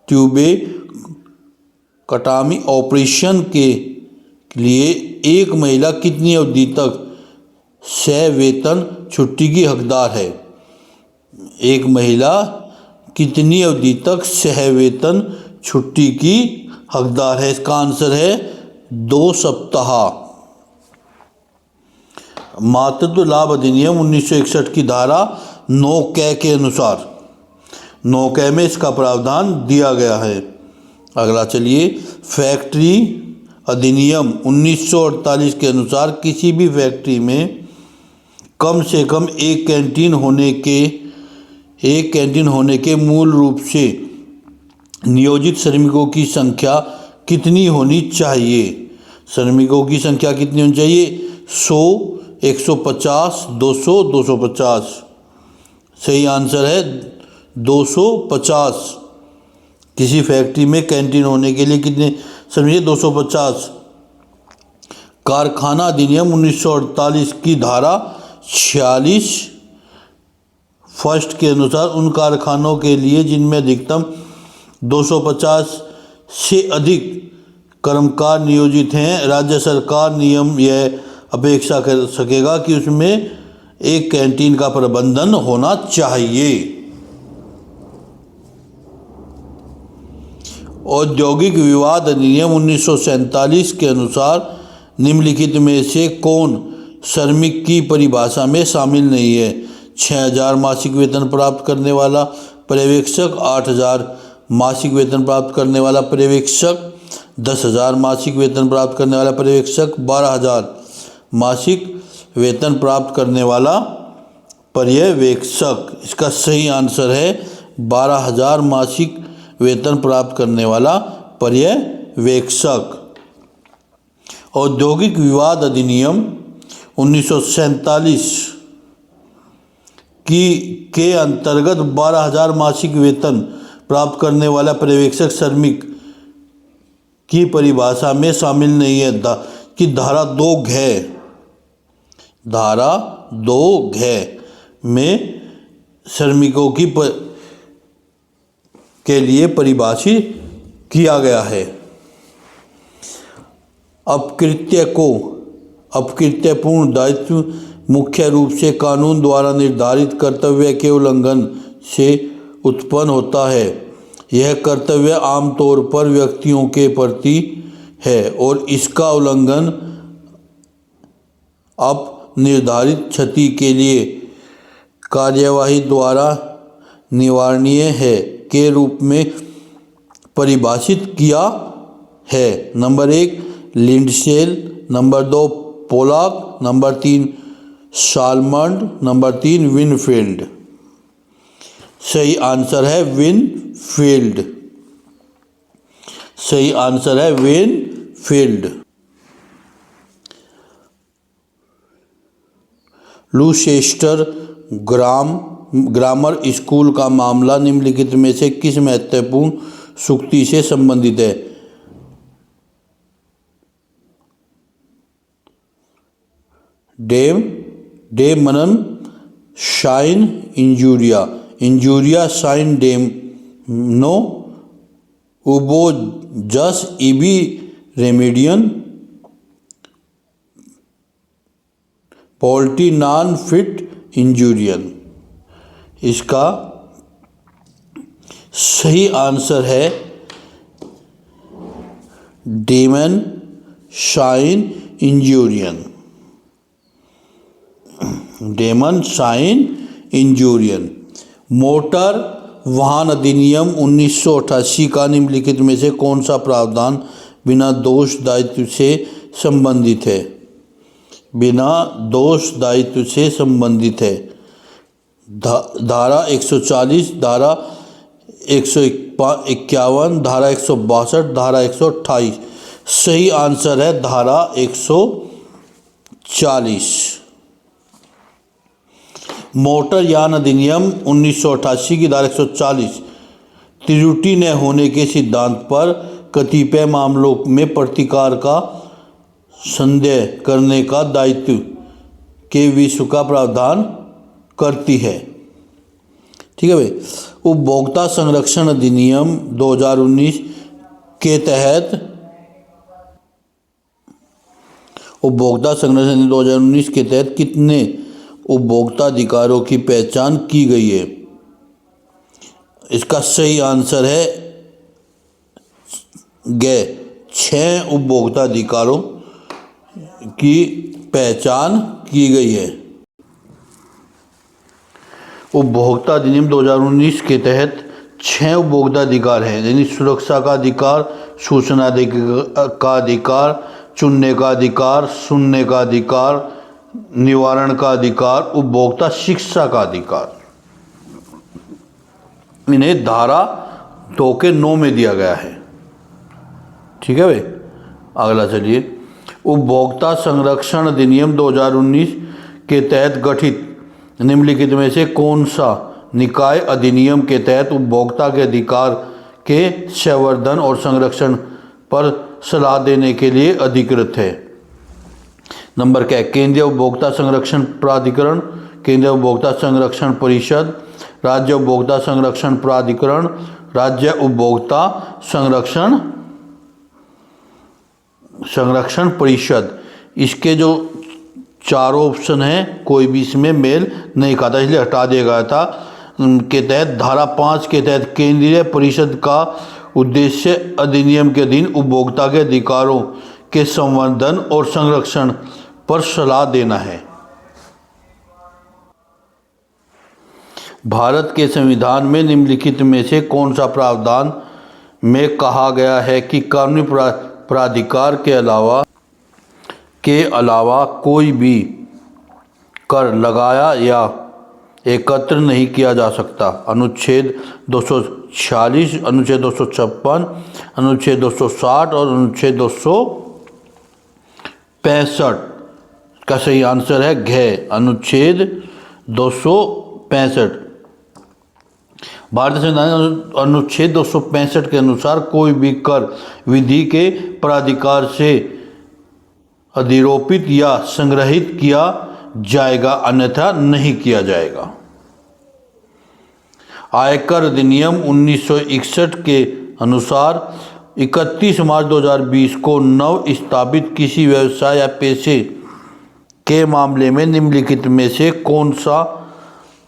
ट्यूबेक्टमी ऑपरेशन के लिए एक महिला कितनी अवधि तक सवेतन छुट्टी की हकदार है? एक महिला कितनी अवधि तक सवेतन छुट्टी की हकदार है? इसका आंसर है 2 सप्ताह। मातृत्व लाभ अधिनियम 1961 की धारा 9 के अनुसार 9 में इसका प्रावधान दिया गया है। अगला चलिए, फैक्ट्री अधिनियम 1948 के अनुसार किसी भी फैक्ट्री में कम से कम एक कैंटीन होने के मूल रूप से नियोजित श्रमिकों की संख्या कितनी होनी चाहिए? श्रमिकों की संख्या कितनी होनी चाहिए? 100, 150, 200, 250। सही आंसर है 250। किसी फैक्ट्री में कैंटीन होने के लिए कितने श्रमिक? 250। कारखाना अधिनियम 1948 की धारा 46 फर्स्ट के अनुसार उन कारखानों के लिए जिनमें अधिकतम 250 से अधिक कर्मकार नियोजित हैं, राज्य सरकार नियम यह अपेक्षा कर सकेगा कि उसमें एक कैंटीन का प्रबंधन होना चाहिए। औद्योगिक विवाद अधिनियम 1947 के अनुसार निम्नलिखित में से कौन श्रमिक की परिभाषा में शामिल नहीं है? 6000 मासिक वेतन प्राप्त करने वाला पर्यवेक्षक, 8000 मासिक वेतन प्राप्त करने वाला पर्यवेक्षक, 10,000 मासिक वेतन प्राप्त करने वाला पर्यवेक्षक, 12,000 मासिक वेतन प्राप्त करने वाला पर्यवेक्षक। इसका सही आंसर है 12,000 मासिक वेतन प्राप्त करने वाला पर्यवेक्षक। औद्योगिक विवाद अधिनियम 1947 के अंतर्गत 12,000 मासिक वेतन प्राप्त करने वाला पर्यवेक्षक श्रमिक की परिभाषा में शामिल नहीं है। कि धारा 2 में श्रमिकों की के लिए परिभाषित किया गया है। अपकृत्य को अपकृत्यपूर्ण दायित्व मुख्य रूप से कानून द्वारा निर्धारित कर्तव्य के उल्लंघन से उत्पन्न होता है। यह कर्तव्य आमतौर पर व्यक्तियों के प्रति है और इसका उल्लंघन अब निर्धारित क्षति के लिए कार्यवाही द्वारा निवारणीय है के रूप में परिभाषित किया है। Number 1 Lindsell, number 2 Pollock, number 3 Salmond, number 3 Winfield. सही आंसर है विनफील्ड। सही आंसर है विनफील्ड। लूसेस्टर ग्रामर स्कूल का मामला निम्नलिखित में से किस महत्वपूर्ण सूक्ति से संबंधित है? डेम मनन शाइन इंजूरिया शाइन डेम नो उबो जस इबी रेमेडियन पोल्टी नॉन फिट इंजूरियन। इसका सही आंसर है डेमन शाइन इंजूरियन। डेमन शाइन इंजूरियन। मोटर वाहन अधिनियम 1988 का निम्नलिखित में से कौन सा प्रावधान बिना दोष दायित्व से संबंधित है? बिना दोष दायित्व से संबंधित है। धारा 140, धारा 151, धारा 162, धारा 128। सही आंसर है धारा 140। मोटर यान अधिनियम 1988 की धारा 140 त्रुटि न होने के सिद्धांत पर कतिपय मामलों में प्रतिकार का संदेह करने का दायित्व के विश्व का प्रावधान करती है। ठीक है भाई। उपभोक्ता संरक्षण अधिनियम 2019 के तहत उपभोक्ता संरक्षण अधिनियम 2019 के तहत कितने उपभोक्ता अधिकारों की पहचान की गई है? इसका सही आंसर है 6 उपभोक्ता अधिकारों की पहचान की गई है। उपभोक्ता अधिनियम 2019 के तहत 6 उपभोक्ता अधिकार हैं, यानी सुरक्षा का अधिकार, सूचना का अधिकार, चुनने का अधिकार, सुनने का अधिकार, निवारण का अधिकार, उपभोक्ता शिक्षा का अधिकार। इन्हें धारा 2 के 9 में दिया गया है। ठीक है भाई। अगला चलिए, उपभोक्ता संरक्षण अधिनियम 2019 के तहत गठित निम्नलिखित में से कौन सा निकाय अधिनियम के तहत उपभोक्ता के अधिकार के संवर्धन और संरक्षण पर सलाह देने के लिए अधिकृत है? नंबर क्या है? केंद्रीय उपभोक्ता संरक्षण प्राधिकरण, केंद्रीय उपभोक्ता संरक्षण परिषद, राज्य उपभोक्ता संरक्षण प्राधिकरण, राज्य उपभोक्ता संरक्षण परिषद। इसके जो चारों ऑप्शन हैं कोई भी इसमें मेल नहीं खाता, इसलिए हटा दिया गया था। के तहत धारा 5 के तहत केंद्रीय परिषद का उद्देश्य अधिनियम के अधीन उपभोक्ता के अधिकारों के संवर्धन और संरक्षण पर सलाह देना है। भारत के संविधान में निम्नलिखित में से कौन सा प्रावधान में कहा गया है कि कानूनी प्राधिकार के अलावा कोई भी कर लगाया या एकत्र नहीं किया जा सकता? अनुच्छेद 246, अनुच्छेद 256, अनुच्छेद 260 और अनुच्छेद 265 का सही आंसर है घ, अनुच्छेद 265। भारतीय संविधान अनुच्छेद 265 के अनुसार कोई भी कर विधि के प्राधिकार से अधिरोपित या संग्रहित किया जाएगा, अन्यथा नहीं किया जाएगा। आयकर अधिनियम 1961 के अनुसार 31 मार्च 2020 को नव स्थापित किसी व्यवसाय या पेशे के मामले में निम्नलिखित में से कौन सा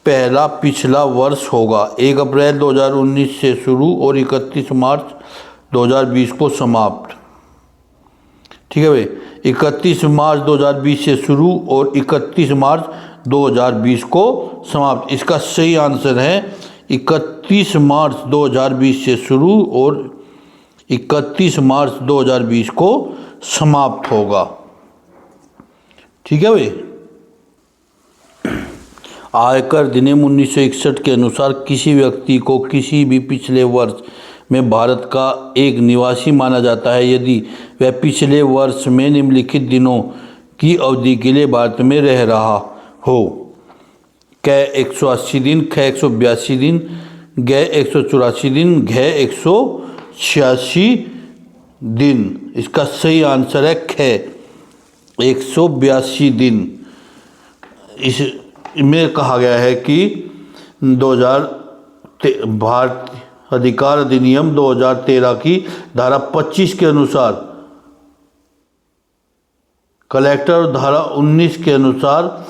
पहला पिछला वर्ष होगा? 1 अप्रैल 2019 से शुरू और 31 मार्च 2020 को समाप्त। ठीक है भाई, 31 मार्च 2020 से शुरू और 31 मार्च 2020 को समाप्त। इसका सही आंसर है 31 मार्च 2020 से शुरू और 31 मार्च 2020 को समाप्त होगा। ठीक है भाई। आयकर अधिनियम 1961 के अनुसार किसी व्यक्ति को किसी भी पिछले वर्ष में भारत का एक निवासी माना जाता है यदि वह पिछले वर्ष में निम्नलिखित दिनों की अवधि के लिए भारत में रह रहा हो। क 180 दिन, ख 182 दिन, ग 184 दिन, घ 186 दिन। इसका सही आंसर है ख 182 दिन। इसमें कहा गया है कि 2000 भारत अधिकार अधिनियम 2013 की धारा 25 के अनुसार कलेक्टर और धारा 19 के अनुसार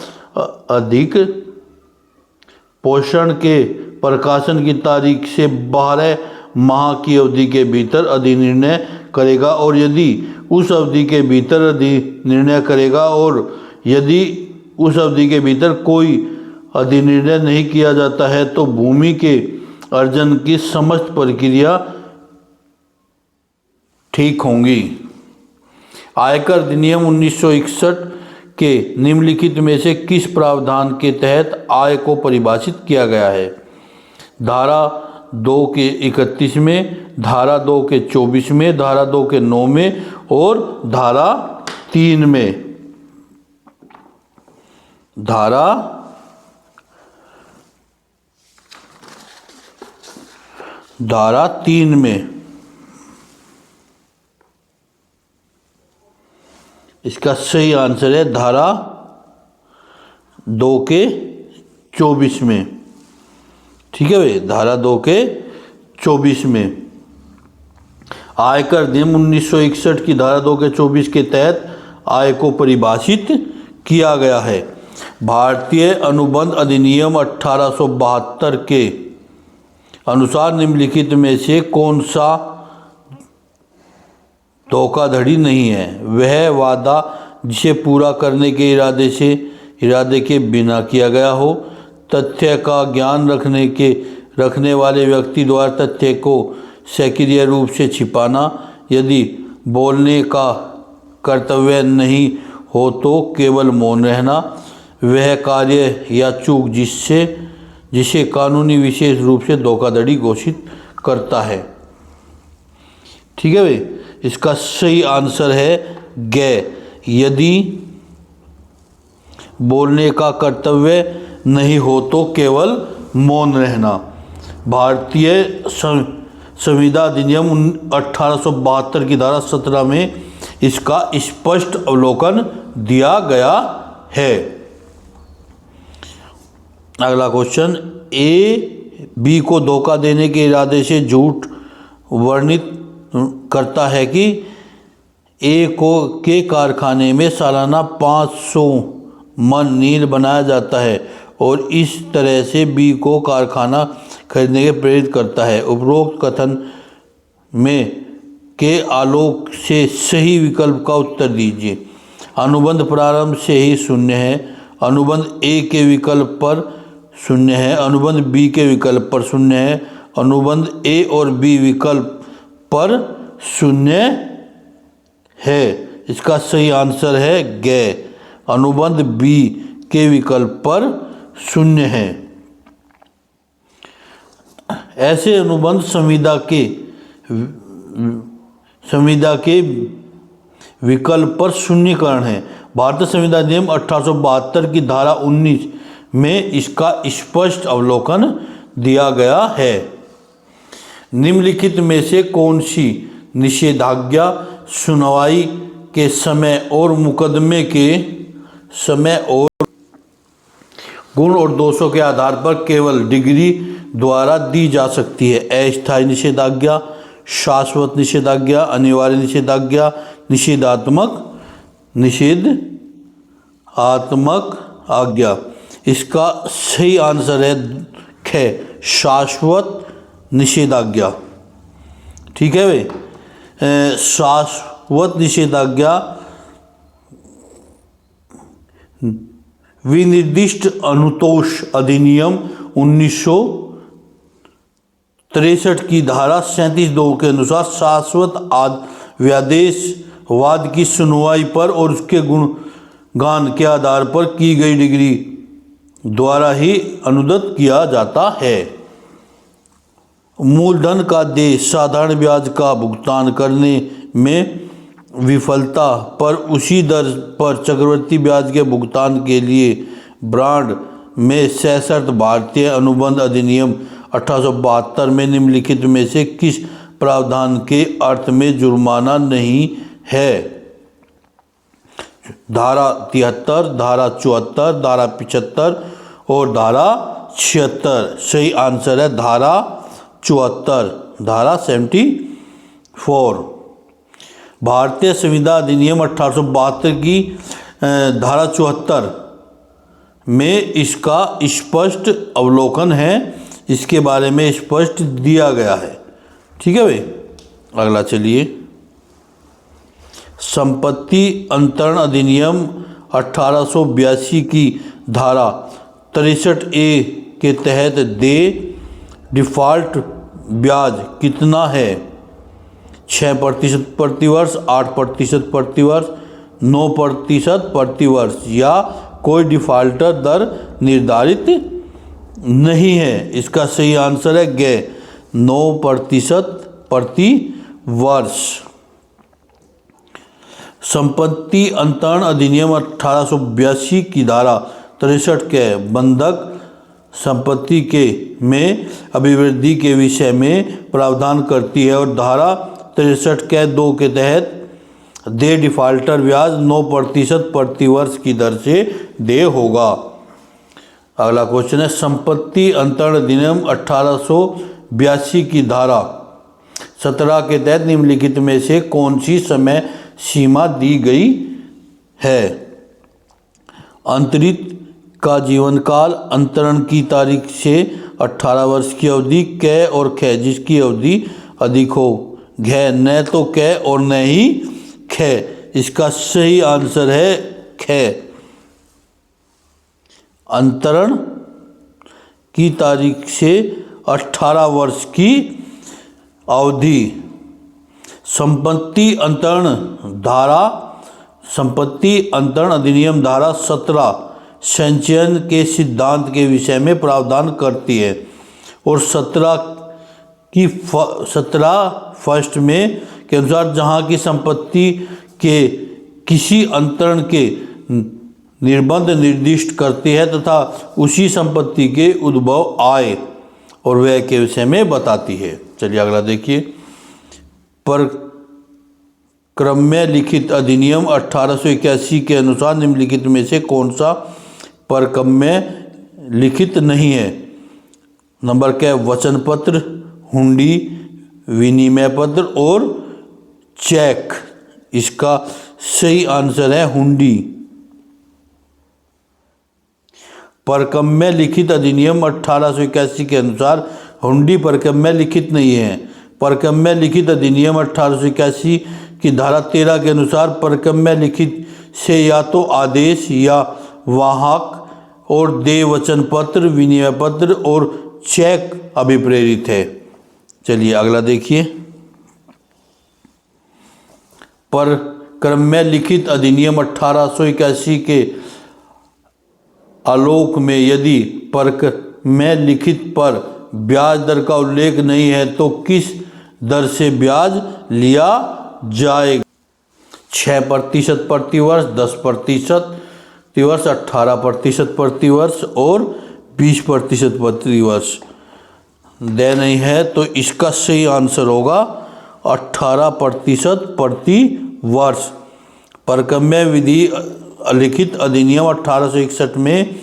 अधिक पोषण के प्रकाशन की तारीख से 12 माह की अवधि के भीतर अधिनिर्णय करेगा और यदि उस अवधि के भीतर अधिनिर्णय करेगा और यदि उस अवधि के भीतर कोई अधिनिर्णय नहीं किया जाता है तो भूमि के अर्जन की समस्त प्रक्रिया ठीक होंगी। आयकर अधिनियम 1961 के निम्नलिखित में से किस प्रावधान के तहत आय को परिभाषित किया गया है? धारा 2 के 31 में, धारा 2 के 24 में, धारा 2 के 9 में और धारा 3 में। धारा 3 में। इसका सही आंसर है धारा 2 के 24 में। ठीक है भाई, धारा 2 के 24 में। आयकर अधिनियम 1961 की धारा 2 के 24 के तहत आय को परिभाषित किया गया है। भारतीय अनुबंध अधिनियम 1872 के अनुसार निम्नलिखित में से कौन सा धोखाधड़ी नहीं है? वह वादा जिसे पूरा करने के इरादे के बिना किया गया हो, तथ्य का ज्ञान रखने वाले व्यक्ति द्वारा तथ्य को सक्रिय रूप से छिपाना, यदि बोलने का कर्तव्य नहीं हो तो केवल मौन रहना, वह कार्य या चूक जिसे कानूनी विशेष रूप से धोखाधड़ी घोषित करता है। ठीक है भाई, इसका सही आंसर है ग, यदि बोलने का कर्तव्य नहीं हो तो केवल मौन रहना। भारतीय संविदा अधिनियम 1872 की धारा 17 में इसका स्पष्ट अवलोकन दिया गया है। अगला क्वेश्चन, ए बी को धोखा देने के इरादे से झूठ वर्णित करता है कि ए के कारखाने में सालाना 500 मन नील बनाया जाता है और इस तरह से बी को कारखाना खरीदने के प्रेरित करता है। उपरोक्त कथन में के आलोक से सही विकल्प का उत्तर दीजिए। अनुबंध प्रारंभ से ही शून्य है, अनुबंध ए के विकल्प पर शून्य है, अनुबंध बी के विकल्प पर शून्य है, अनुबंध ए और बी विकल्प पर शून्य है। इसका सही आंसर है ग, अनुबंध बी के विकल्प पर शून्य है। ऐसे अनुबंध संविदा के विकल्प पर शून्यकरण है। भारतीय संविदा अधिनियम 1872 की धारा 19 में इसका स्पष्ट अवलोकन दिया गया है। निम्नलिखित में से कौन सी निषेधाज्ञा सुनवाई के समय और मुकदमे के समय और गुण और दोषों के आधार पर केवल डिग्री द्वारा दी जा सकती है? अस्थायी निषेधाज्ञा, शाश्वत निषेधाज्ञा, अनिवार्य निषेधाज्ञा, निषेधात्मक निषेधाज्ञा। आत्मक आज्ञा। इसका सही आंसर है ख, शाश्वत निषेधाज्ञा। ठीक है भाई, शाश्वत निषेधाज्ञा विनिर्दिष्ट अनुतोष अधिनियम 1963 की धारा 37(2) के अनुसार शाश्वत व्यादेशवाद की सुनवाई पर और उसके गुणगान के आधार पर की गई डिग्री द्वारा ही अनुदत किया जाता है। मूलधन का देय साधारण ब्याज का भुगतान करने में विफलता पर उसी दर पर चक्रवृद्धि ब्याज के भुगतान के लिए बॉन्ड में सशर्त भारतीय अनुबंध अधिनियम 1872 में निम्नलिखित में से किस प्रावधान के अर्थ में जुर्माना नहीं है? धारा 73, धारा 74, धारा 75 और धारा 76। सही आंसर है धारा 74, धारा 74। भारतीय संविधान अधिनियम 1872 की धारा 74 में इसका स्पष्ट अवलोकन है, इसके बारे में स्पष्ट दिया गया है। ठीक है भाई, अगला चलिए। संपत्ति अंतरण अधिनियम 1882 की धारा 63A के तहत दे डिफ़ॉल्ट ब्याज कितना है? 6% प्रतिवर्ष, 8% प्रतिवर्ष, 9% प्रतिवर्ष या कोई डिफ़ॉल्टर दर निर्धारित नहीं है। इसका सही आंसर है ग, 9% प्रतिवर्ष। संपत्ति अंतरण अधिनियम 1882 की धारा 63 के बंधक संपत्ति के में अभिवृद्धि के विषय में प्रावधान करती है और धारा 63 के 2 के तहत दे डिफ़ॉल्टर ब्याज 9% प्रतिवर्ष की दर से दे होगा। अगला क्वेश्चन है, संपत्ति अंतरण अधिनियम 1882 की धारा 17 के तहत निम्नलिखित में से कौन सी समय सीमा दी गई है? अंतरित का जीवन काल, अंतरण की तारीख से 18 वर्ष की अवधि, क और ख जिसकी अवधि अधिक हो, घ न तो क और न ही ख। इसका सही आंसर है ख, अंतरण की तारीख से 18 वर्ष की अवधि। संपत्ति अंतरण अधिनियम धारा 17 संचयन के सिद्धांत के विषय में प्रावधान करती है और 17 फर्स्ट में के अनुसार जहां की संपत्ति के किसी अंतरण के निर्बंध निर्दिष्ट करती है तथा उसी संपत्ति के उद्भव, आय और व्यय के विषय में बताती है। चलिए अगला देखिए। परक्रम्य लिखित अधिनियम 1881 के अनुसार निम्नलिखित में से कौन सा परक्रम्य लिखित नहीं है? नंबर क्या? वचन पत्र, हुंडी, विनिमय पत्र और चेक। इसका सही आंसर है हुंडी। परक्रम्य लिखित अधिनियम 1881 के अनुसार हुंडी परक्रम्य लिखित नहीं है। परक्रम्य लिखित अधिनियम 1881 की धारा 13 के अनुसार परक्रम्य लिखित से या तो आदेश या वाहक और देय वचन पत्र, विनिमय पत्र और चेक अभिप्रेरित है। चलिए अगला देखिए। परक्रम्य लिखित अधिनियम 1881 के आलोक में यदि परक्रम्य लिखित पर ब्याज दर का उल्लेख नहीं है तो किस दर से ब्याज लिया जाएगा? 6% प्रतिवर्ष, 10% प्रतिवर्ष, 18% प्रतिवर्ष और 20% प्रतिवर्ष। दे नहीं है तो इसका सही आंसर होगा 18% प्रतिवर्ष। परक्रम्य विधि लिखित अधिनियम 1861 में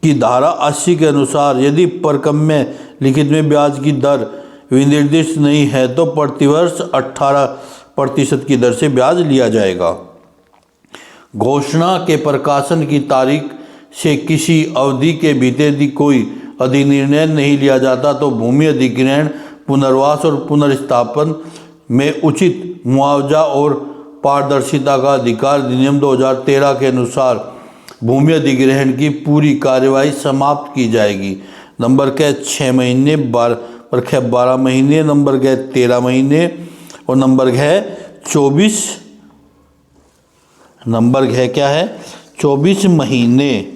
की धारा 80 के अनुसार यदि परक्रम्य लिखित में ब्याज की दर विनिर्दिष्ट नहीं है तो प्रतिवर्ष 18% की दर से ब्याज लिया जाएगा। घोषणा के प्रकाशन की तारीख से किसी अवधि के भीतर यदि कोई अधिनिर्णय नहीं लिया जाता तो भूमि अधिग्रहण, पुनर्वास और पुनर्स्थापन में उचित मुआवजा और पारदर्शिता का अधिकार अधिनियम 2013 के अनुसार भूमि अधिग्रहण की पूरी कार्यवाही समाप्त की जाएगी। नंबर क्या है 6 महीने, 12 महीने, नंबर क्या है 13 महीने और नंबर है 24, नंबर है क्या है 24 महीने।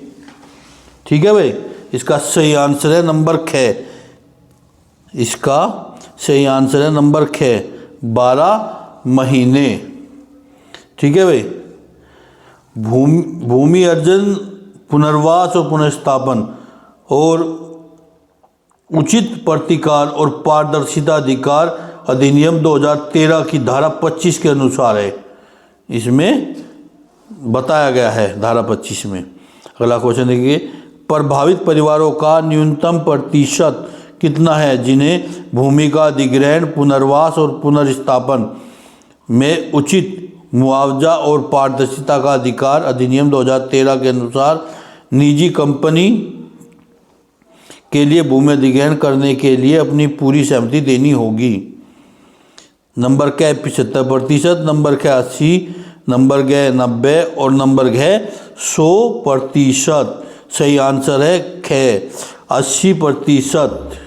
ठीक है भाई, इसका सही आंसर है नंबर ख। इसका सही आंसर है नंबर ख, 12 महीने। ठीक है भाई, भूमि अर्जन, पुनर्वास और पुनर्स्थापन और उचित प्रतिकार और पारदर्शिता अधिकार अधिनियम 2013 की धारा 25 के अनुसार है, इसमें बताया गया है धारा 25 में। अगला क्वेश्चन देखिए, प्रभावित परिवारों का न्यूनतम प्रतिशत कितना है जिन्हें भूमि का अधिग्रहण, पुनर्वास और पुनर्स्थापन में उचित मुआवजा और पारदर्शिता का अधिकार अधिनियम 2013 के अनुसार निजी कंपनी के लिए भूमि अधिग्रहण करने के लिए अपनी पूरी सहमति देनी होगी। नंबर क्या है 75%, नंबर क्या 80, नंबर क्या 90 और नंबर है 100%। सही आंसर है ख, 80%।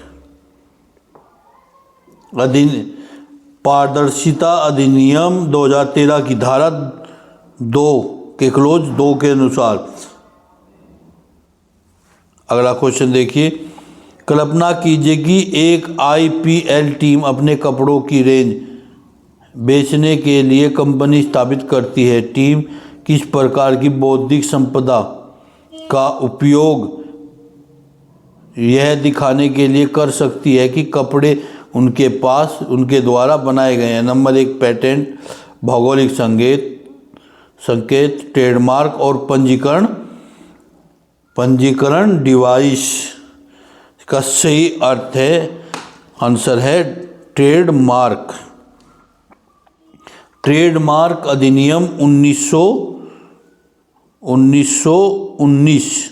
पारदर्शिता अधिनियम 2013 की धारा 2 के क्लोज 2 के अनुसार। अगला क्वेश्चन देखिए, कल्पना कीजिए कि एक IPL टीम अपने कपड़ों की रेंज बेचने के लिए कंपनी स्थापित करती है। टीम किस प्रकार की बौद्धिक संपदा का उपयोग यह दिखाने के लिए कर सकती है कि कपड़े उनके द्वारा बनाए गए हैं। नंबर 1 पेटेंट, भौगोलिक संकेत, ट्रेडमार्क और पंजीकरण डिवाइस। का सही अर्थ है, आंसर है ट्रेडमार्क। ट्रेडमार्क अधिनियम 1919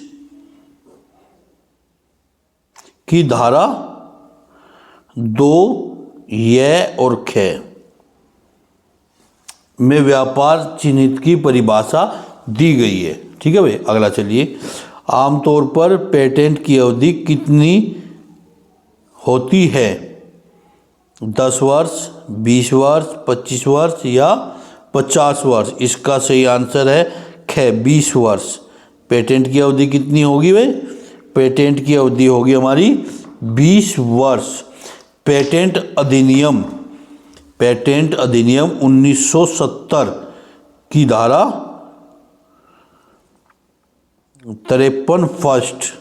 की धारा 2 य और ख में व्यापार चिन्हित की परिभाषा दी गई है। ठीक है भाई, अगला चलिए, आमतौर पर पेटेंट की अवधि कितनी होती है? 10 वर्ष, 20 वर्ष, 25 वर्ष या 50 वर्ष? इसका सही आंसर है ख, 20 वर्ष। पेटेंट की अवधि कितनी होगी भाई? पेटेंट की अवधि होगी हमारी 20 वर्ष। पेटेंट अधिनियम 1970 की धारा 53 फर्स्ट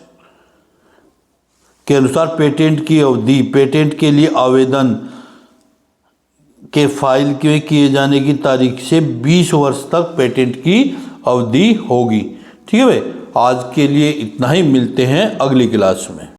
के अनुसार पेटेंट की अवधि, पेटेंट के लिए आवेदन के फाइल किए जाने की तारीख से 20 वर्ष तक पेटेंट की अवधि होगी। ठीक है भाई, आज के लिए इतना ही, मिलते हैं अगली क्लास में।